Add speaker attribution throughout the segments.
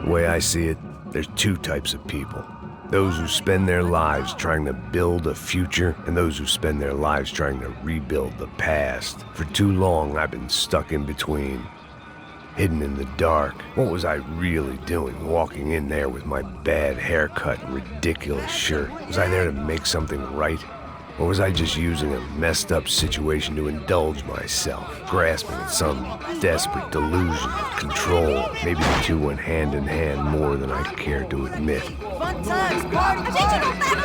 Speaker 1: The way I see it, there's two types of people. Those who spend their lives trying to build a future, and those who spend their lives trying to rebuild the past. For too long, I've been stuck in between. Hidden in the dark. What was I really doing walking in there with my bad haircut and ridiculous shirt? Was I there to make something right? Or was I just using a messed up situation to indulge myself, grasping at some desperate delusion of control? Maybe the two went hand in hand more than I care to admit.
Speaker 2: Fun times, party. A gente não pega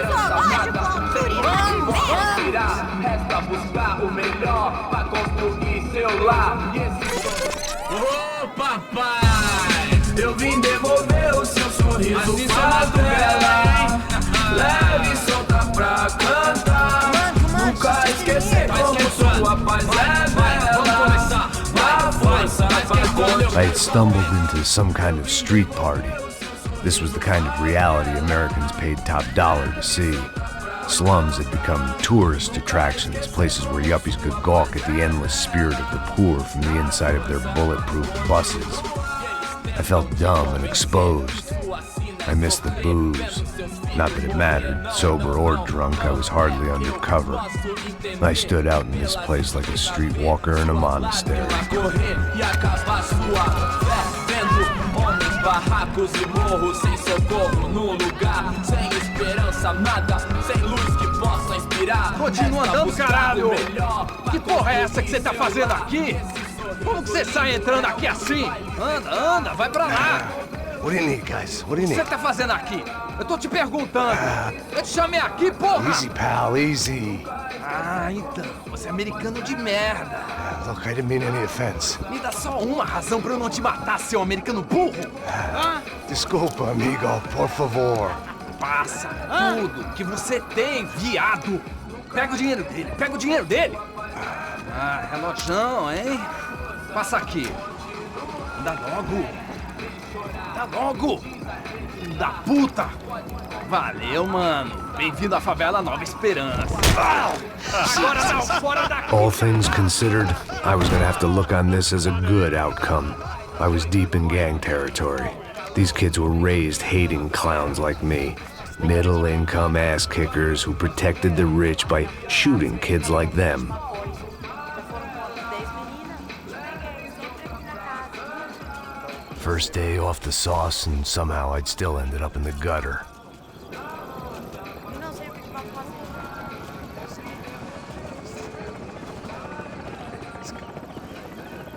Speaker 3: Resta buscar o melhor pra construir seu lar. Ô papai, eu vim devolver o seu sorriso pra tela. Leve e solta pra cantar. Nunca esquecer como sua paz é bela. Na força pra
Speaker 1: I had stumbled into some kind of street party. This was the kind of reality Americans paid top dollar to see. Slums had become tourist attractions, places where yuppies could gawk at the endless spirit of the poor from the inside of their bulletproof buses. I felt dumb and exposed. I missed the booze. Not that it mattered, sober or drunk, I was hardly undercover. I stood out in this place like a streetwalker in a monastery.
Speaker 3: Barracos e morros sem socorro no lugar, sem esperança, nada, sem luz que possa inspirar.
Speaker 4: Continua andando, caralho! Que porra é essa que você tá fazendo aqui? Como que você sai entrando aqui assim? Anda, vai pra lá!
Speaker 1: What do you need, guys? What do you
Speaker 4: O que
Speaker 1: need?
Speaker 4: você tá fazendo aqui? Eu tô te perguntando. Eu te chamei aqui, porra!
Speaker 1: Easy, pal, easy.
Speaker 4: Ah, então, você é americano de merda.
Speaker 1: Look, I didn't mean any offense.
Speaker 4: Me dá só uma razão pra eu não te matar, seu americano burro.
Speaker 1: Desculpa, amigo, por favor.
Speaker 4: Passa tudo que você tem, viado. Pega o dinheiro dele, Ah, relojão, hein? Passa aqui. Dá logo. Filho da puta. Valeu, mano. Bem-vindo à favela Nova Esperança. Agora não, fora daqui.
Speaker 1: All things considered, I was gonna have to look on this as a good outcome. I was deep in gang territory. These kids were raised hating clowns like me. Middle-income ass-kickers who protected the rich by shooting kids like them. First day off the sauce, and somehow I'd still ended up in the gutter.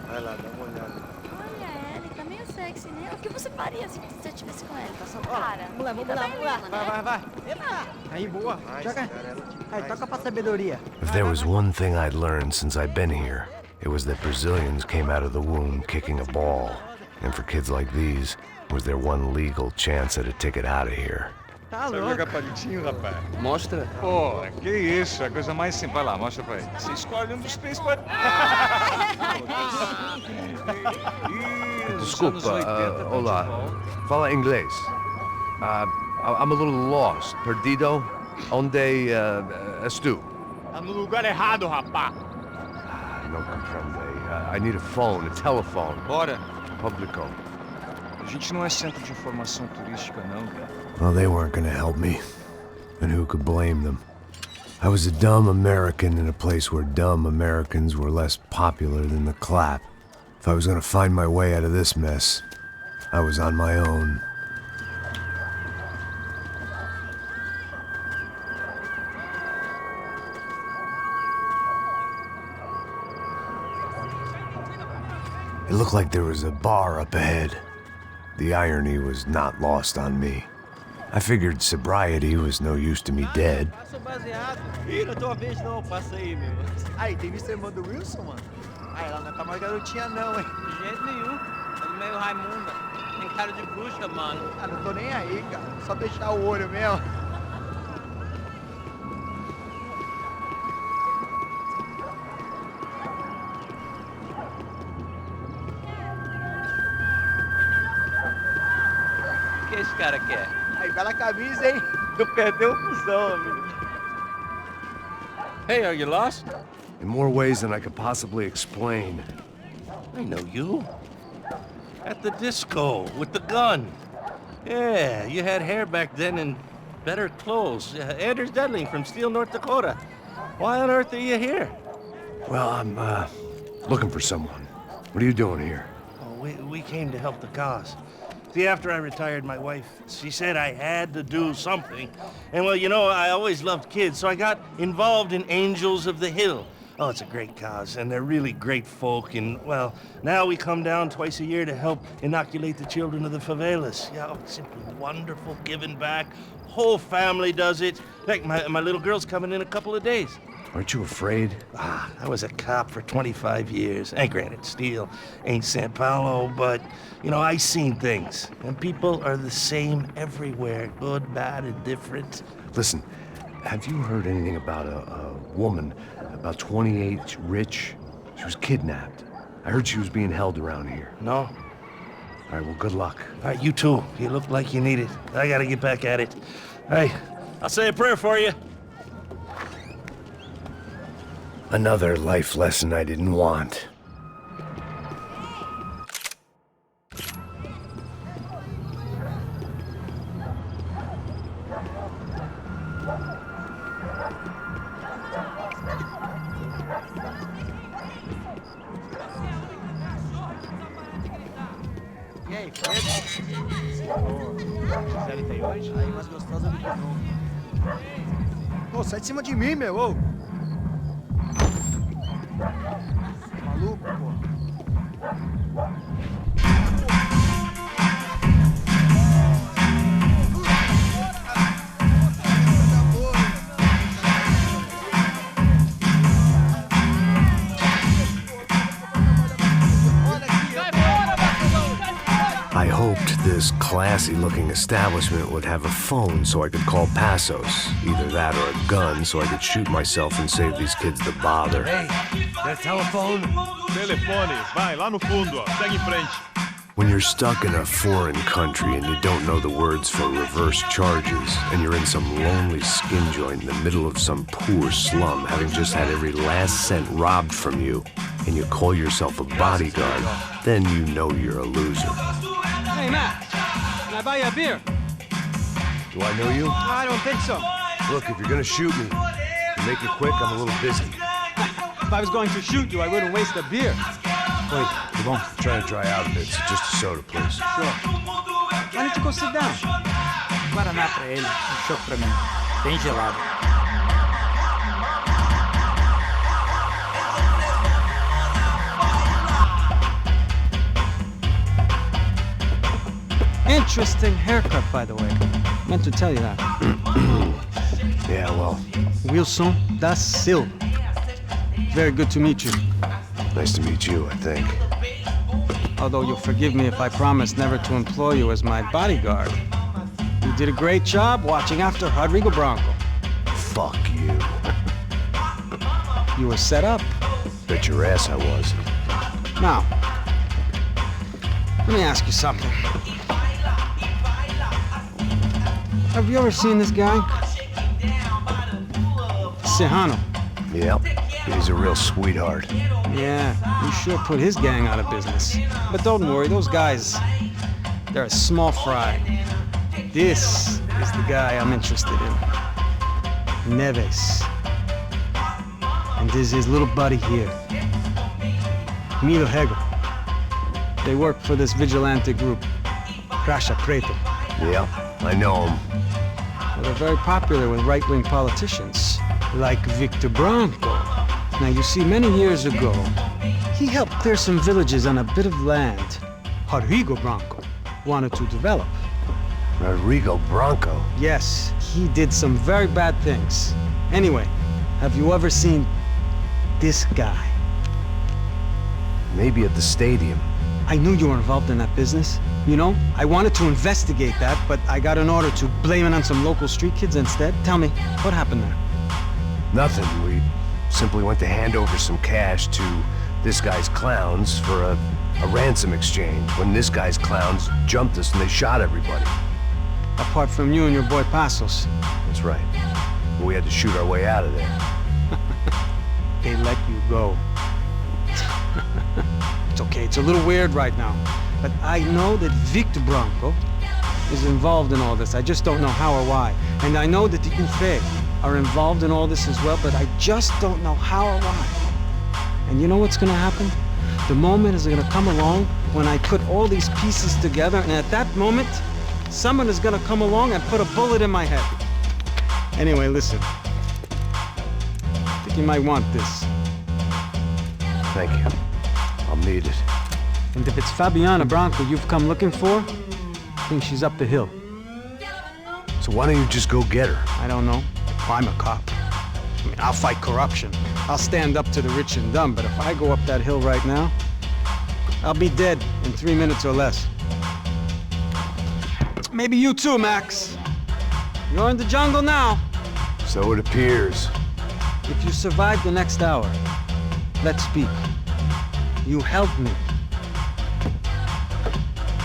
Speaker 5: Vai lá, dá uma olhada.
Speaker 2: Olha, ele tá meio sexy, né? O que você faria se você estivesse com ele? Tá só cara?
Speaker 6: Vamos lá. Vai. Aí, boa. Joga. Aí, toca pra sabedoria.
Speaker 1: If there was one thing I'd learned since I'd been here, it was that Brazilians came out of the womb kicking a ball. And for kids like these, was their one legal chance at a ticket out of here.
Speaker 6: Tá
Speaker 5: Sabe
Speaker 6: louco.
Speaker 5: jogar palitinho, rapaz?
Speaker 4: Mostra.
Speaker 5: Pô, que isso, é a coisa mais simples. Vai lá, mostra pra ele. Você escolhe um dos três palitinhos.
Speaker 1: Desculpa, olá. Fala inglês. I'm a little lost. Perdido? Onde és tu?
Speaker 5: Tá no lugar errado, rapá.
Speaker 1: Não compreendo. I need a phone, a telephone.
Speaker 5: Bora.
Speaker 1: Publico.
Speaker 5: A gente não é centro de informação turística, não, cara.
Speaker 1: Well, they weren't gonna help me. And who could blame them? I was a dumb American in a place where dumb Americans were less popular than the clap. If I was gonna find my way out of this mess, I was on my own. It looked like there was a bar up ahead. The irony was not lost on me. I figured sobriety was no use to me dead.
Speaker 6: Sou baseado. Ih, não é tua vez não, passa aí, meu. Aí, tem visto a irmã do Wilson, mano? Ah, ela não tá mais garotinha não, hein?
Speaker 7: De jeito nenhum. Tá meio Raimunda. Tem cara de bruxa, mano.
Speaker 6: Ah, não tô nem aí, cara. Só fechar o olho mesmo.
Speaker 7: O que esse cara quer?
Speaker 6: Aí, bela camisa, hein? Não perdeu o cuzão, amigo.
Speaker 4: Hey, are you lost?
Speaker 1: In more ways than I could possibly explain.
Speaker 8: I know you. At the disco with the gun. Yeah, you had hair back then and better clothes. Anders Dudley from Steele, North Dakota. Why on earth are you here?
Speaker 1: Well, I'm, looking for someone. What are you doing here?
Speaker 8: Oh, we came to help the cause. See, after I retired, my wife, she said I had to do something. And well, you know, I always loved kids, so I got involved in Angels of the Hill. Oh, it's a great cause, and they're really great folk. And, well, now we come down twice a year to help inoculate the children of the favelas. Yeah, oh, it's simply wonderful, giving back. Whole family does it. Heck, my little girl's coming in a couple of days.
Speaker 1: Aren't you afraid?
Speaker 8: I was a cop for 25 years. And granted, Steele ain't San Paulo, but, you know, I seen things. And people are the same everywhere, good, bad, and different.
Speaker 1: Listen, have you heard anything about a woman, about 28, rich? She was kidnapped. I heard she was being held around here.
Speaker 8: No?
Speaker 1: All right, well, good luck.
Speaker 8: All right, you too. You look like you need it. I gotta get back at it. Hey, I'll say a prayer for you.
Speaker 1: Another life lesson I didn't want.
Speaker 6: E aí, Fred? 038? Aí, mais gostosa do que nunca. Ô, sai de cima de mim, meu, ô! Maluco, pô.
Speaker 1: I hoped this classy-looking establishment would have a phone so I could call Passos. Either that or a gun so I could shoot myself and save these kids the bother.
Speaker 8: Hey, got a telephone?
Speaker 9: Telefone, vai, lá no fundo, ó. Segue em frente.
Speaker 1: When you're stuck in a foreign country and you don't know the words for reverse charges, and you're in some lonely skin joint in the middle of some poor slum, having just had every last cent robbed from you, and you call yourself a bodyguard, then you know you're a loser.
Speaker 7: Hey, Matt, can I buy you a beer?
Speaker 1: Do I know you?
Speaker 7: I don't think so.
Speaker 1: Look, if you're gonna shoot me, to make it quick, I'm a little busy.
Speaker 7: If I was going to shoot you, I wouldn't waste a beer.
Speaker 1: Wait, come on. Trying to dry out a bit, so just a soda, please.
Speaker 7: Sure. Why don't you go sit down?
Speaker 6: Guaraná pra ele, choque pra mim. Bem gelado.
Speaker 7: Interesting haircut, by the way. Meant to tell you that.
Speaker 1: Yeah, well,
Speaker 7: Wilson da Silva. Very good to meet you.
Speaker 1: nice to meet you, I think.
Speaker 7: Although you'll forgive me if I promise never to employ you as my bodyguard. You did a great job watching after Rodrigo Bronco.
Speaker 1: Fuck you.
Speaker 7: You were set up.
Speaker 1: Bet your ass I was.
Speaker 7: Now, let me ask you something. Have you ever seen this guy? Serrano.
Speaker 1: Yep, he's a real sweetheart.
Speaker 7: Yeah, you sure put his gang out of business. But don't worry, those guys, they're a small fry. This is the guy I'm interested in. Neves. And this is his little buddy here. Milo Hegel. They work for this vigilante group, Crasha Preto.
Speaker 1: Yep, I know him.
Speaker 7: Well, they're very popular with right-wing politicians, like Victor Bronco. Now, you see, many years ago, he helped clear some villages on a bit of land Rodrigo Bronco wanted to develop.
Speaker 1: Rodrigo Bronco?
Speaker 7: Yes, he did some very bad things. Anyway, have you ever seen this guy?
Speaker 1: Maybe at the stadium.
Speaker 7: I knew you were involved in that business. You know, I wanted to investigate that, but I got an order to blame it on some local street kids instead. Tell me, what happened there?
Speaker 1: Nothing. We simply went to hand over some cash to this guy's clowns for a ransom exchange when this guy's clowns jumped us and they shot everybody.
Speaker 7: Apart from you and your boy Passos.
Speaker 1: That's right. We had to shoot our way out of there.
Speaker 7: They let you go. It's okay, it's a little weird right now. But I know that Victor Bronco is involved in all this. I just don't know how or why. And I know that the Ufe are involved in all this as well, but I just don't know how or why. And you know what's gonna happen? The moment is gonna come along when I put all these pieces together, and at that moment, someone is gonna come along and put a bullet in my head. Anyway, listen. I think you might want this.
Speaker 1: Thank you. I'll need it.
Speaker 7: And if it's Fabiana Branco you've come looking for, I think she's up the hill.
Speaker 1: So why don't you just go get her?
Speaker 7: I don't know. I'm a cop. I mean, I'll fight corruption. I'll stand up to the rich and dumb, but if I go up that hill right now, I'll be dead in 3 minutes or less. Maybe you too, Max. You're in the jungle now.
Speaker 1: So it appears.
Speaker 7: If you survive the next hour, let's speak. You help me.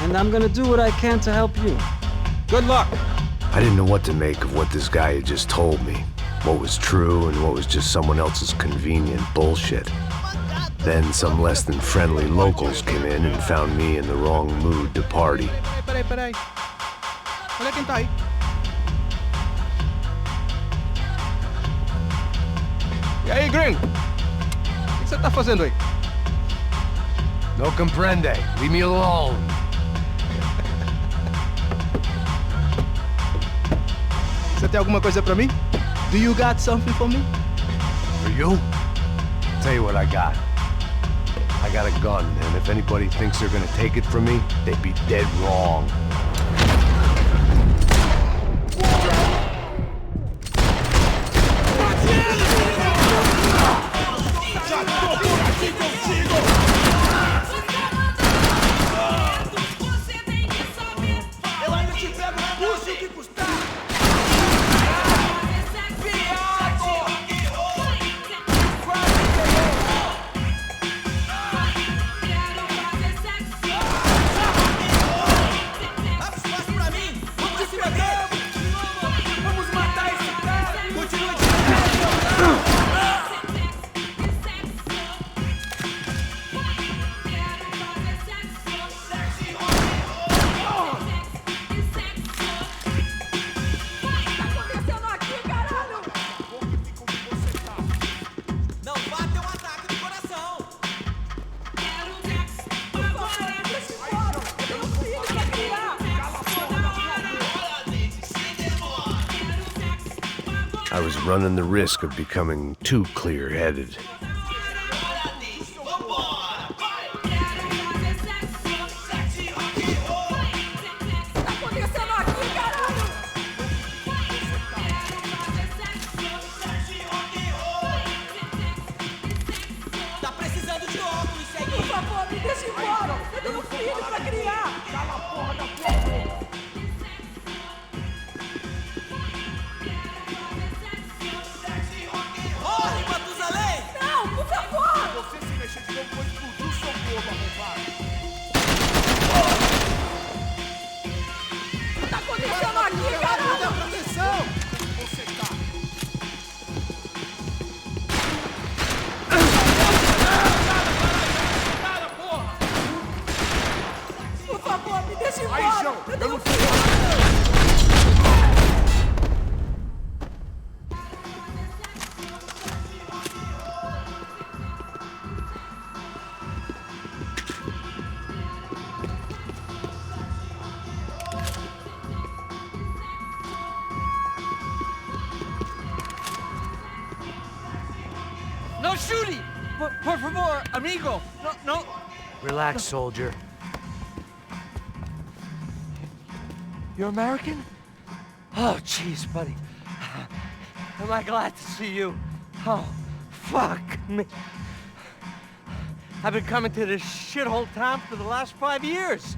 Speaker 7: And I'm gonna do what I can to help you. Good luck.
Speaker 1: I didn't know what to make of what this guy had just told me. What was true and what was just someone else's convenient bullshit. Then some less than friendly locals came in and found me in the wrong mood to party.
Speaker 6: Peraí. Olha quem tá aí. E aí, gringo? O que você tá fazendo aí?
Speaker 1: No comprende. Leave me alone.
Speaker 6: Você tem alguma coisa pra mim? Do you got something for me?
Speaker 1: For you? Tell you what I got. I got a gun, and if anybody thinks they're gonna take it from me, they'd be dead wrong. I was running the risk of becoming too clear-headed.
Speaker 4: No shooting! Por favor, amigo! No.
Speaker 1: Relax, soldier.
Speaker 4: You're American? Oh, jeez, buddy. Am I glad to see you? Oh, fuck me. I've been coming to this shithole town for the last 5 years.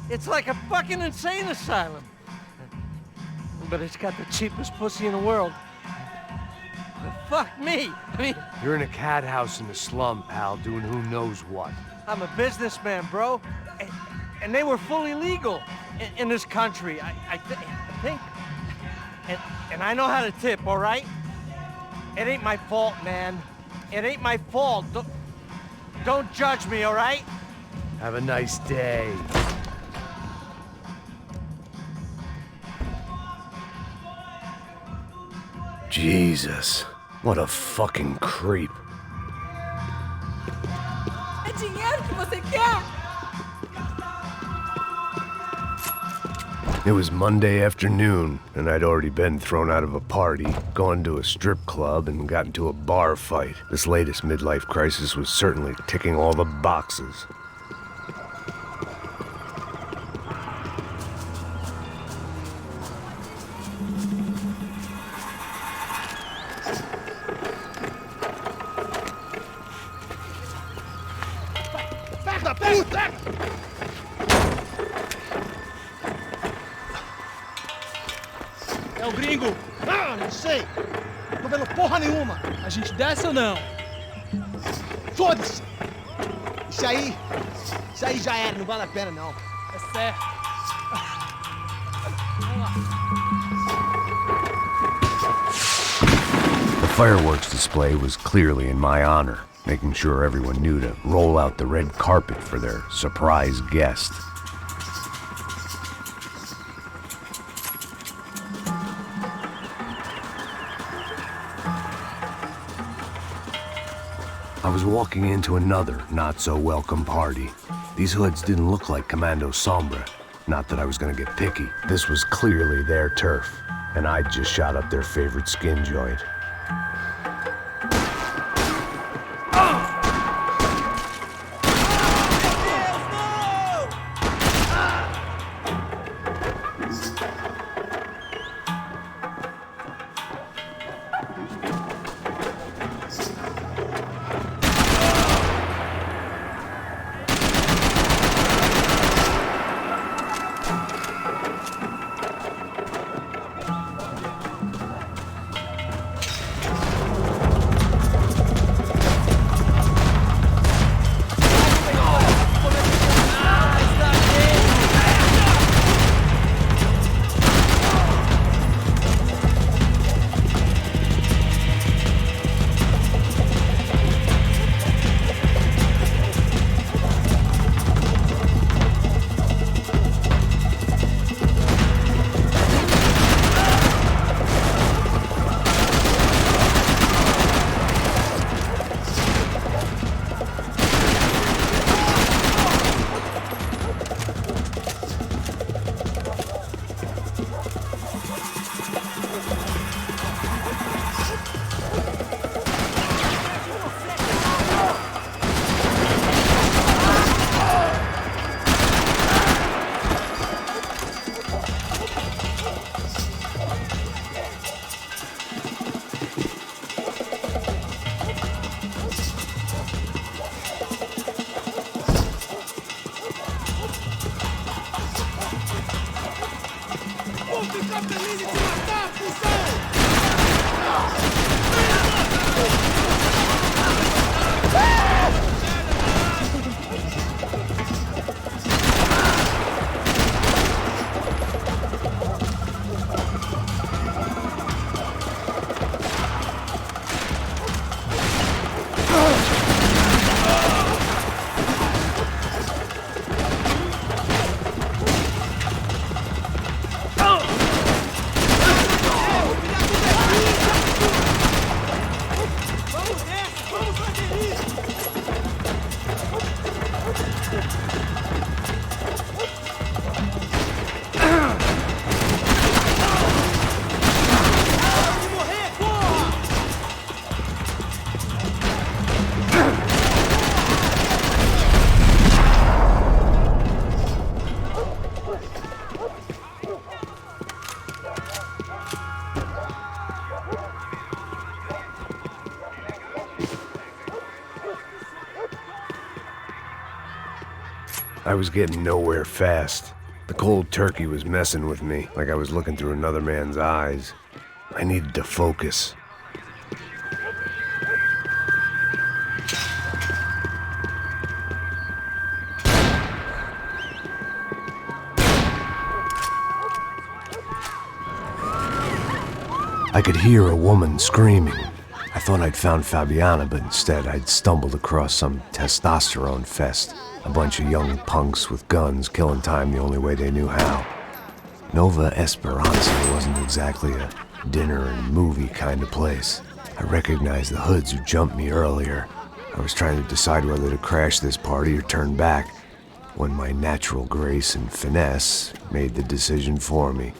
Speaker 4: It's like a fucking insane asylum. But it's got the cheapest pussy in the world. Fuck me. I mean,
Speaker 1: You're in a cat house in the slum, pal, doing who knows what.
Speaker 4: I'm a businessman, bro. And they were fully legal in this country, I think. And I know how to tip, all right? It ain't my fault, man. It ain't my fault. Don't judge me, all right?
Speaker 1: Have a nice day. Jesus, what a fucking creep.
Speaker 2: É dinheiro que você quer?
Speaker 1: It was Monday afternoon, and I'd already been thrown out of a party, gone to a strip club, and got into a bar fight. This latest midlife crisis was certainly ticking all the boxes.
Speaker 6: É o gringo! Ah, não sei! Tô vendo porra nenhuma! A gente desce ou não? Foda-se! Isso aí já era, não vale a pena não. É certo. Vamos lá.
Speaker 1: The fireworks display was clearly in my honor, making sure everyone knew to roll out the red carpet for their surprise guest. I was walking into another not-so-welcome party. These hoods didn't look like Commando Sombra. Not that I was gonna get picky. This was clearly their turf, and I'd just shot up their favorite skin joint. I was getting nowhere fast. The cold turkey was messing with me, like I was looking through another man's eyes. I needed to focus. I could hear a woman screaming. I thought I'd found Fabiana, but instead I'd stumbled across some testosterone fest. A bunch of young punks with guns killing time the only way they knew how. Nova Esperanza wasn't exactly a dinner and movie kind of place. I recognized the hoods who jumped me earlier. I was trying to decide whether to crash this party or turn back, when my natural grace and finesse made the decision for me.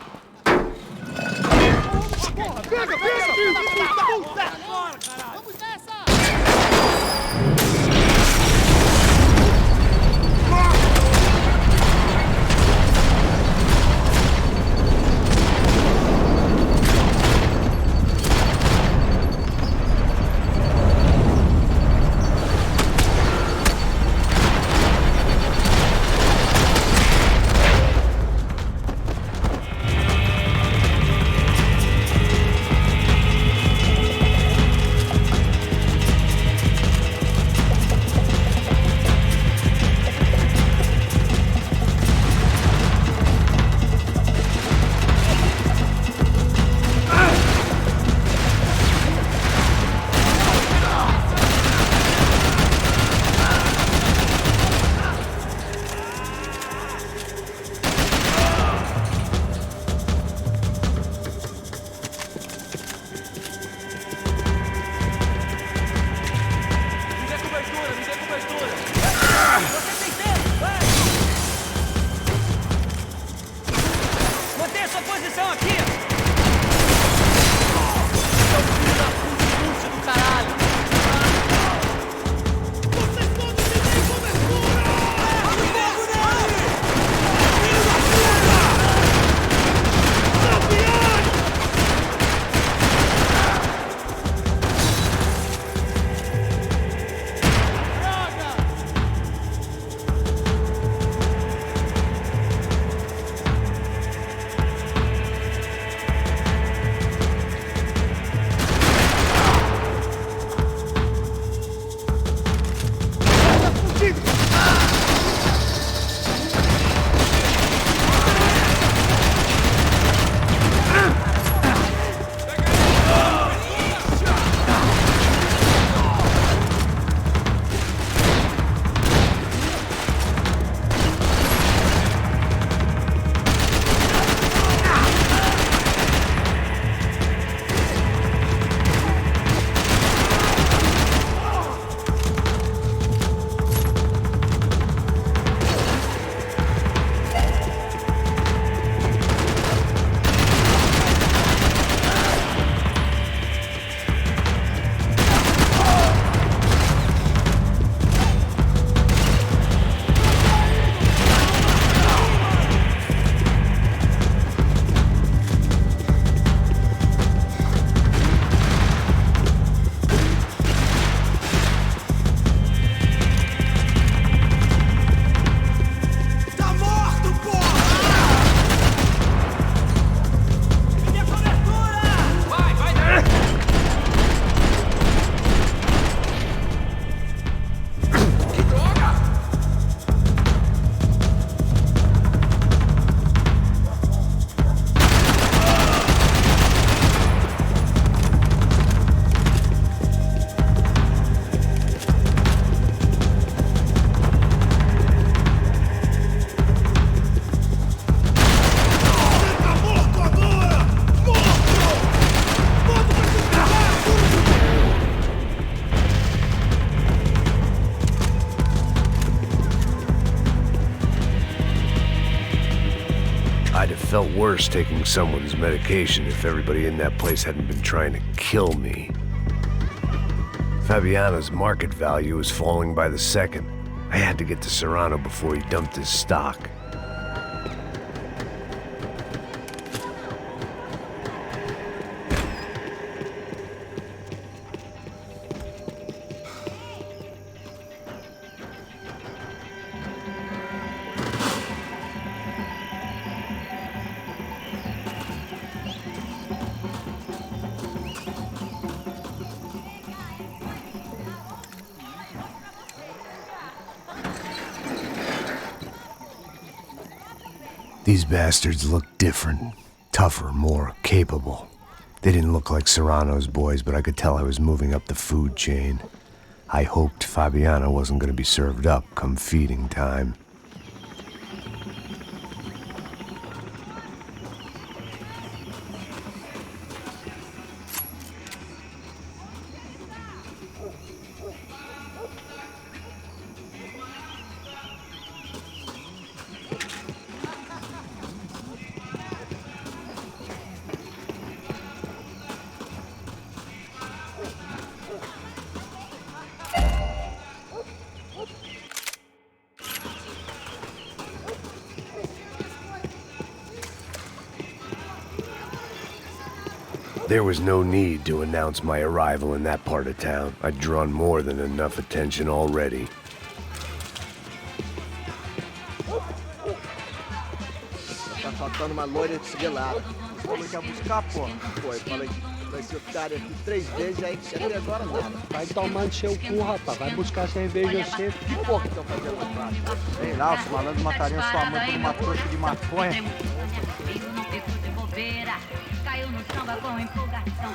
Speaker 1: I'd have felt worse taking someone's medication if everybody in that place hadn't been trying to kill me. Fabiano's market value was falling by the second. I had to get to Serrano before he dumped his stock. These bastards looked different, tougher, more capable. They didn't look like Serrano's boys, but I could tell I was moving up the food chain. I hoped Fabiano wasn't going to be served up come feeding time. There was no need to announce my arrival in that part of town. I'd drawn more than enough attention already.
Speaker 10: Tá faltando uma loira desvelada. Falou que ia buscar, pô. Foi, falei que vai ser otário aqui 3 vezes, aí até agora nada.
Speaker 7: Vai tomar no seu cu, rapaz. Vai buscar cerveja cedo.
Speaker 10: Que porra que estão fazendo lá embaixo? Sei lá, os malandros matariam sua mãe por uma trouxa de maconha.
Speaker 11: Caiu no samba com empolgação.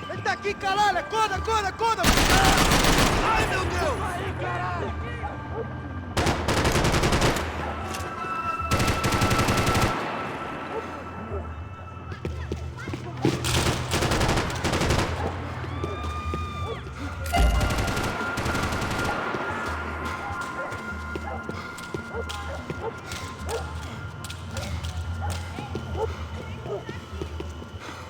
Speaker 10: Ele tá aqui, caralho! Acorda, acorda, acorda! Ai, meu Deus! Aí, caralho!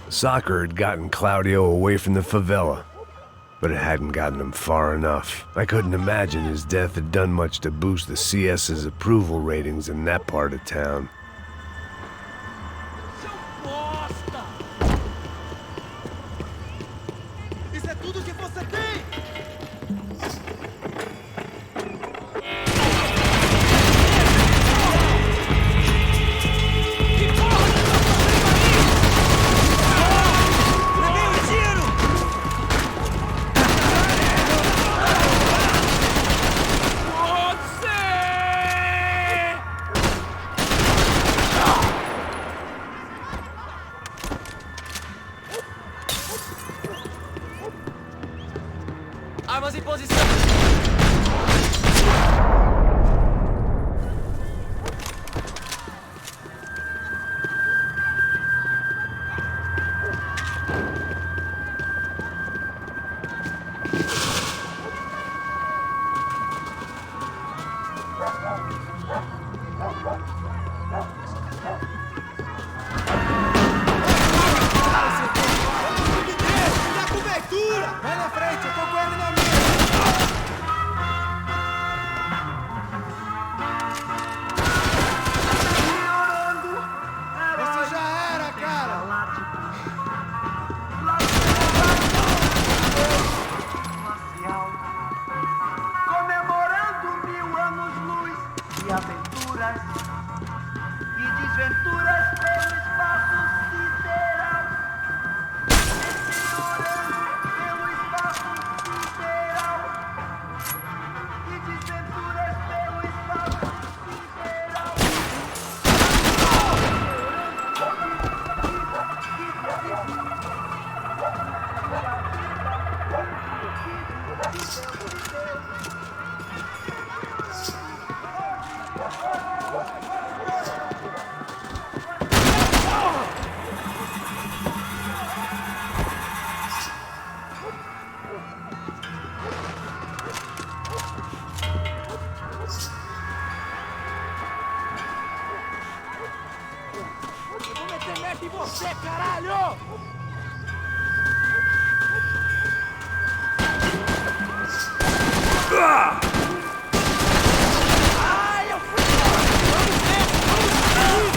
Speaker 1: Soccer had gotten Claudio away from the favela, but it hadn't gotten him far enough. I couldn't imagine his death had done much to boost the CS's approval ratings in that part of town.
Speaker 10: Isso é tudo que você tem!
Speaker 4: Armas em posição!
Speaker 10: Dá cobertura! Vai na frente, eu tô com ele na minha! Esse já era, cara!
Speaker 3: Comemorando 1000 anos-luz de aventuras e desventuras pelo espaço sideral. Meteorando pelo espaço sideral e desventuras pelo espaço sideral.
Speaker 10: Vou meter merda em você, caralho! Ai, eu fui! Vamos ver! Vamos ver!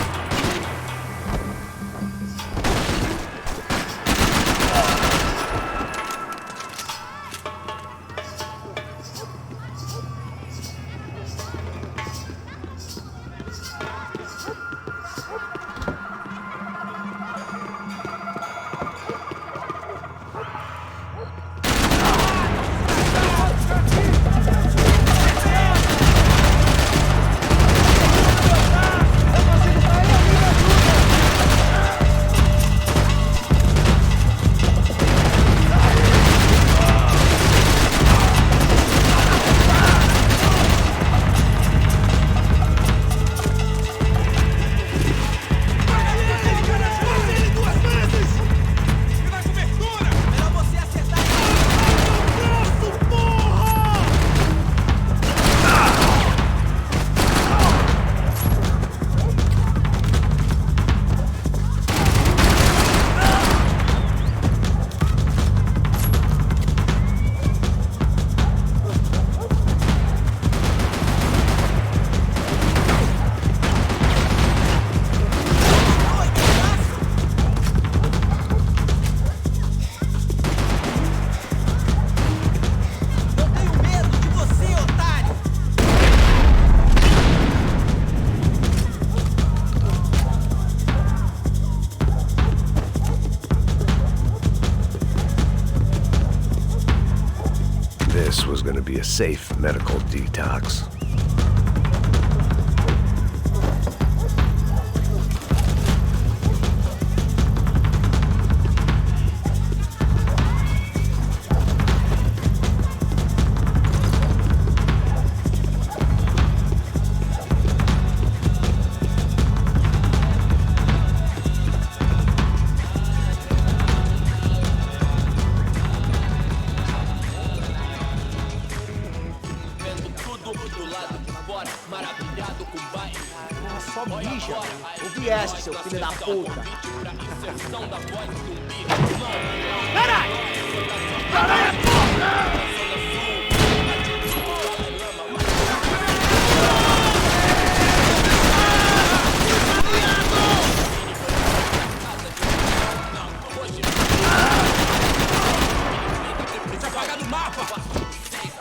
Speaker 1: this was going to be a safe medical detox.
Speaker 10: Só mija, ou vieste, seu filho da puta.
Speaker 3: Caralho! Caralho, porra!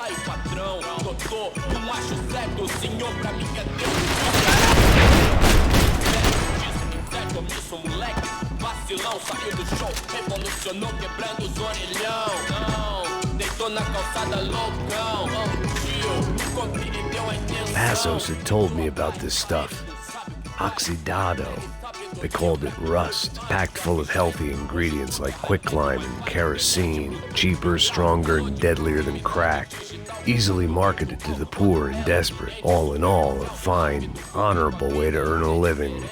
Speaker 3: Aí, patrão, doutor, não acho certo, o senhor pra mim é Deus. Isso, moleque, vacilão, saiu do show, revolucionou, quebrando os orelhão. Não, deitou na calçada, loucão. Tio, encontrei e deu a intenção.
Speaker 1: Passos had told me about this stuff. Oxidado. They called it rust, packed full of healthy ingredients like quicklime and kerosene, cheaper, stronger, and deadlier than crack. Easily marketed to the poor and desperate. All in all, a fine, honorable way to earn a living.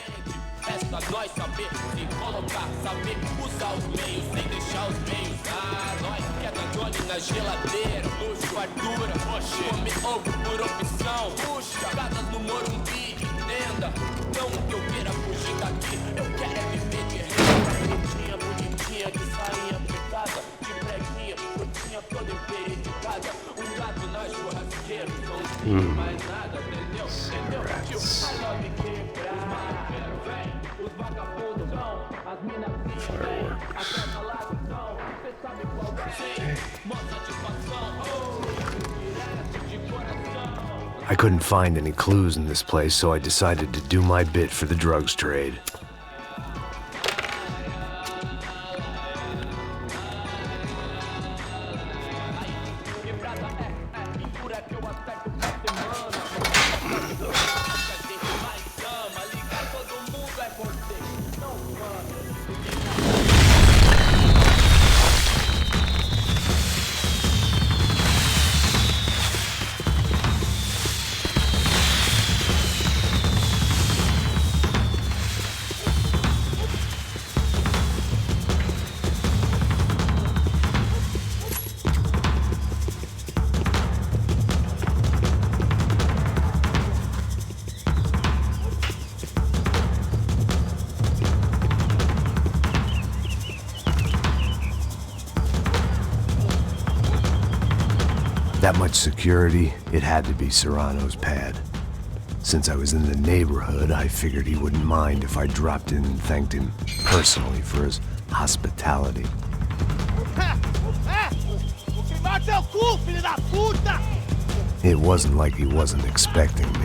Speaker 3: Resta nós saber se colocar, saber usar os meios sem deixar os meios. Nós que é Danone na geladeira, luxo, fartura, come ovo por opção. Puxa, casas no Morumbi, entenda. Não que eu queira fugir daqui, eu quero é viver de renda. Bonitinha, de sainha pegada, de breguinha, frutinha toda enfeiriticada. Gato na churrasqueira, não mais nada, entendeu? Tio, I love quebrar. Os vagabundos são as minas finas, a casa lá são, cê sabe qual é, mó satisfação, direto de coração.
Speaker 1: I couldn't find any clues in this place, so I decided to do my bit for the drugs trade. That much security, it had to be Serrano's pad. Since I was in the neighborhood, I figured he wouldn't mind if I dropped in and thanked him personally for his hospitality. It wasn't like he wasn't expecting me.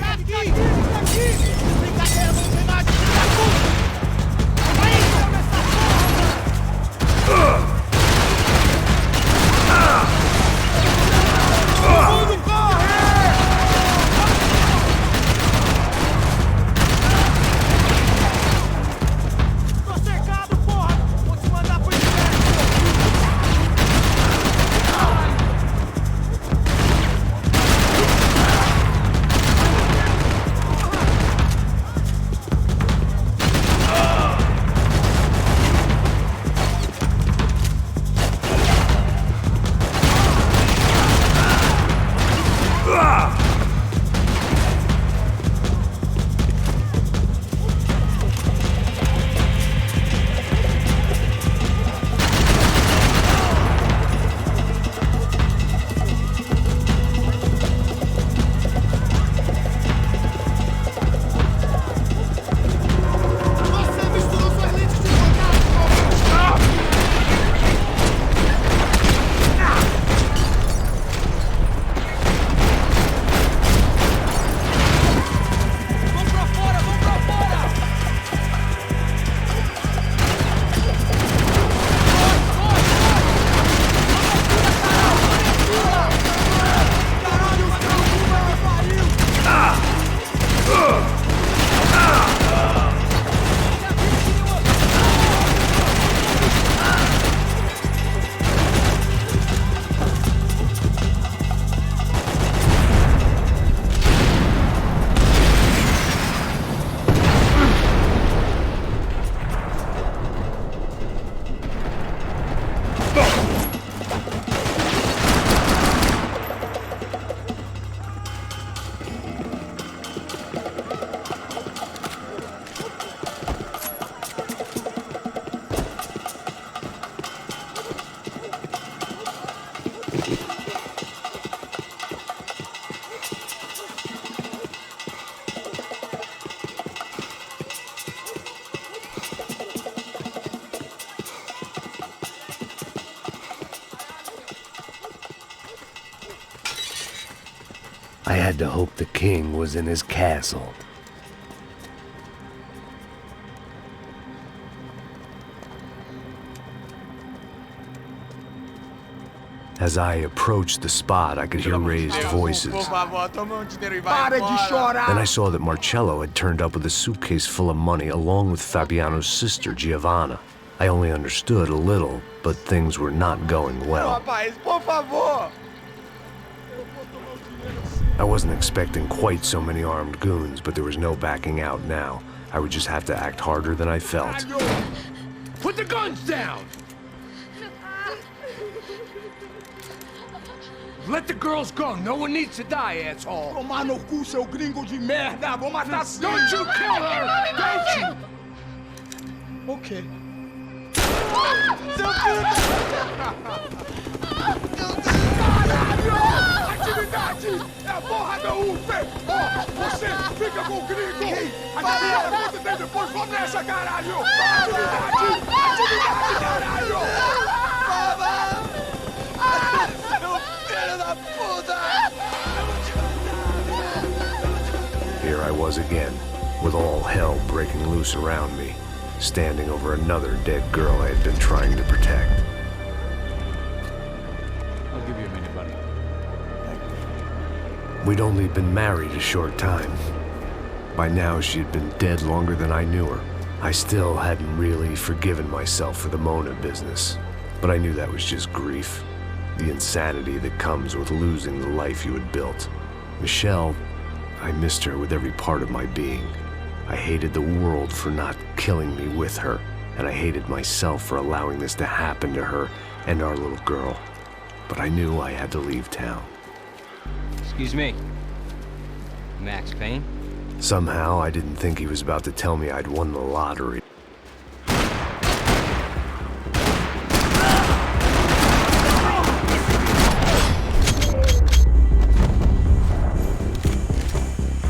Speaker 1: I had to hope the king was in his castle. As I approached the spot, I could hear raised voices. Then I saw that Marcello had turned up with a suitcase full of money along with Fabiano's sister, Giovanna. I only understood a little, but things were not going well. I wasn't expecting quite so many armed goons, but there was no backing out now. I would just have to act harder than I felt.
Speaker 3: Put the guns down! Let the girls go. No one needs to die, asshole.
Speaker 6: Tomar no cu, seu gringo de merda! Vou matar sim!
Speaker 3: Don't you kill her! Don't you!
Speaker 6: Ok.
Speaker 3: Caralho! Atividade! É a porra da UP! Ó, você fica com o gringo! A galera você tem depois, vamos nessa, caralho! Atividade! Atividade, caralho!
Speaker 1: Here I was again, with all hell breaking loose around me, standing over another dead girl I had been trying to protect.
Speaker 5: I'll give you a minute, buddy.
Speaker 1: We'd only been married a short time. By now, she had been dead longer than I knew her. I still hadn't really forgiven myself for the Mona business, but I knew that was just grief. The insanity that comes with losing the life you had built. Michelle, I missed her with every part of my being. I hated the world for not killing me with her, and I hated myself for allowing this to happen to her and our little girl. But I knew I had to leave town.
Speaker 12: Excuse me. Max Payne?
Speaker 1: Somehow, I didn't think he was about to tell me I'd won the lottery.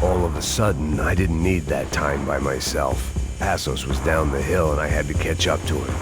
Speaker 1: All of a sudden, I didn't need that time by myself. Passos was down the hill and I had to catch up to him.